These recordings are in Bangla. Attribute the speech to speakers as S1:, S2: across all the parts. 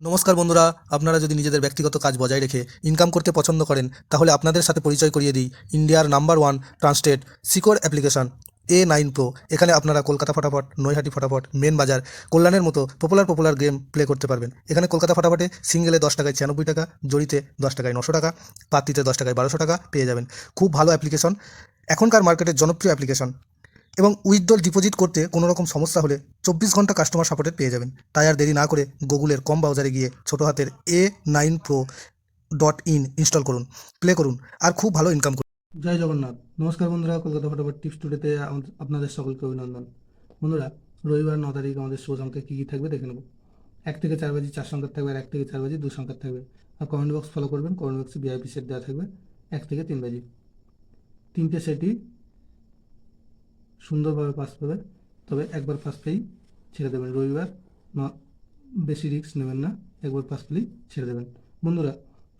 S1: নমস্কার বন্ধুরা, আপনারা যদি নিজেদের ব্যক্তিগত কাজ বজায় রেখে ইনকাম করতে পছন্দ করেন তাহলে আপনাদের সাথে পরিচয় করিয়ে দিই ইন্ডিয়ার number one trusted secure application A9 Pro। এখানে আপনারা কলকাতা ফটাফট, নৈহাটি ফটাফট, মেন বাজার, কল্যাণের মতো পপুলার গেম প্লে করতে পারবেন। এখানে কলকাতা ফটাফটে সিঙ্গেলে 10 টাকায় 96 টাকা, জড়িতে 10 টাকায় 900 টাকা, পাত্তিতে 10 টাকায় 1200 টাকা পেয়ে যাবেন। খুব ভালো অ্যাপ্লিকেশন, এখনকার মার্কেটের জনপ্রিয় অ্যাপ্লিকেশন। এবং উইথড্রল ডিপোজিট করতে কোনো রকম সমস্যা হলে 24 ঘন্টা কাস্টমার সাপোর্টের পেয়ে যাবেন। তাই আর দেরি না করে গুগলের কম ব্রাউজারে গিয়ে ছোটো হাতের A9Pro.in ইনস্টল করুন, প্লে করুন আর খুব ভালো ইনকাম করুন।
S2: জয় জগন্নাথ। নমস্কার বন্ধুরা, কলকাতা ফটাফট টিপস টুডেতে আপনাদের সকলকে অভিনন্দন। বন্ধুরা, রবিবার 9 তারিখ আমাদের শুভ সংখ্যা কী কী থাকবে দেখে নেব। 1 থেকে 4 বাজি 4 সংখ্যার থাকবে, আর 1 থেকে 4 বাজি 2 সংখ্যার থাকবে। আর কমেন্ট বক্স ফলো করবেন, কমেন্ট বক্সে VIP সেট দেওয়া থাকবে 1 থেকে 3 বাজি। 3টে সেটই সুন্দরভাবে পাস পাবে, তবে একবার পাস পেয়েই ছেড়ে দেবেন। রবিবার বেশি রিস্ক নেবেন না, একবার পাস পেলেই ছেড়ে দেবেন। বন্ধুরা,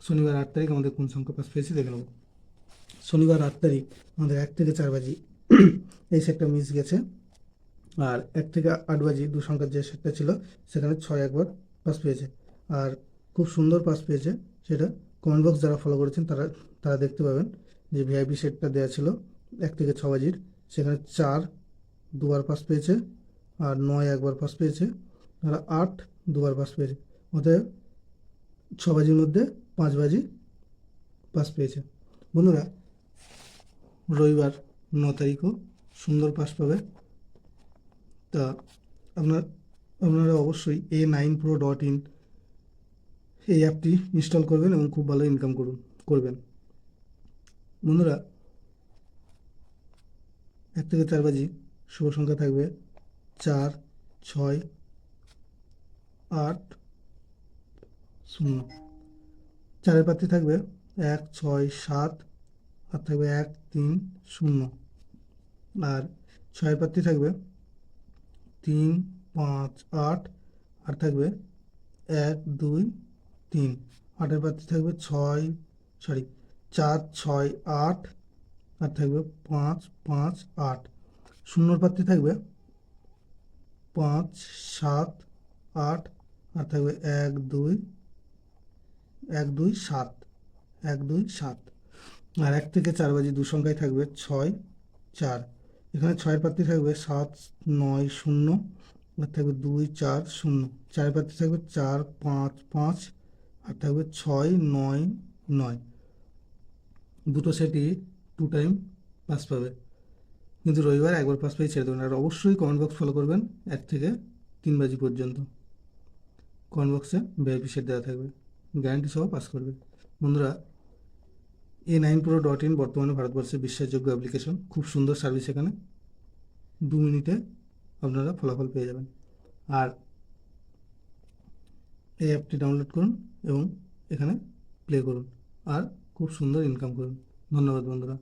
S2: শনিবার 8 তারিখ আমাদের কোন সংখ্যা পাস পেয়েছি দেখে নেব। শনিবার 8 তারিখ আমাদের 1 থেকে 4 বাজি এই সেটটা মিস গেছে, আর 1 থেকে 8 বাজি 2 সংখ্যার যে সেটটা ছিল সেখানে 6 একবার পাস পেয়েছে, আর খুব সুন্দর পাস পেয়েছে। সেটা কমেন্ট বক্স যারা ফলো করেছেন তারা তারা দেখতে পাবেন যে VIP সেটটা দেওয়া ছিল 1 থেকে 6 বাজির, সেখানে 4 দুবার পাস পেয়েছে, আর 9 একবার পাস পেয়েছে, আর 8 দুবার পাস পেয়েছে। অতএব 6 বাজির মধ্যে 5 বাজি পাস পেয়েছে। বন্ধুরা, রবিবার 9 তারিখও সুন্দর পাস পাবে। তা আপনারা অবশ্যই A9Pro.in এই অ্যাপটি ইনস্টল করবেন এবং খুব ভালো ইনকাম করবেন। বন্ধুরা, 1 থেকে 4 বাজি শুভ সংখ্যা থাকবে 4, 6, 8, 0। 4-এর প্রার্থী থাকবে 1, 6, 7, আর থাকবে 1, 3, 0। আর 6-এর প্রার্থী থাকবে 3, 5, 8, আর থাকবে 1, 2, 3। 8-এর প্রার্থী থাকবে 4, 6, 8, আর থাকবে 5, 5, 8। 0-র প্রার্থী থাকবে 5, 7, 8, আর থাকবে 1, 2, 7, 1, 2, 7। আর 1 থেকে 4 বাজি 2 সংখ্যায় থাকবে 6, 4। এখানে 6-এর প্রার্থী থাকবে 7, 9, 0, আর থাকবে 2, 4, 0। 4-এর প্রার্থী থাকবে 4, 5, 5, আর থাকবে 6, 9, 9। দুটো সেটই 2 টাইম পাস পাবে, কিন্তু রবিবার একবার পাস পেয়ে ছেড়ে দেবেন। আর অবশ্যই কমেন্ট বক্স ফলো করবেন 1 থেকে 3 বাজি পর্যন্ত। কমেন্ট বক্সে VIP সেট দেওয়া থাকবে, গ্যারান্টি সহ পাস করবে। বন্ধুরা, A9Pro.in বর্তমানে ভারতবর্ষের বিশ্বাসযোগ্য অ্যাপ্লিকেশন। খুব সুন্দর সার্ভিস, এখানে 2 মিনিটে আপনারা ফলাফল পেয়ে যাবেন। আর এই অ্যাপটি ডাউনলোড করুন এবং এখানে প্লে করুন আর খুব সুন্দর ইনকাম করুন। ধন্যবাদ বন্ধুরা।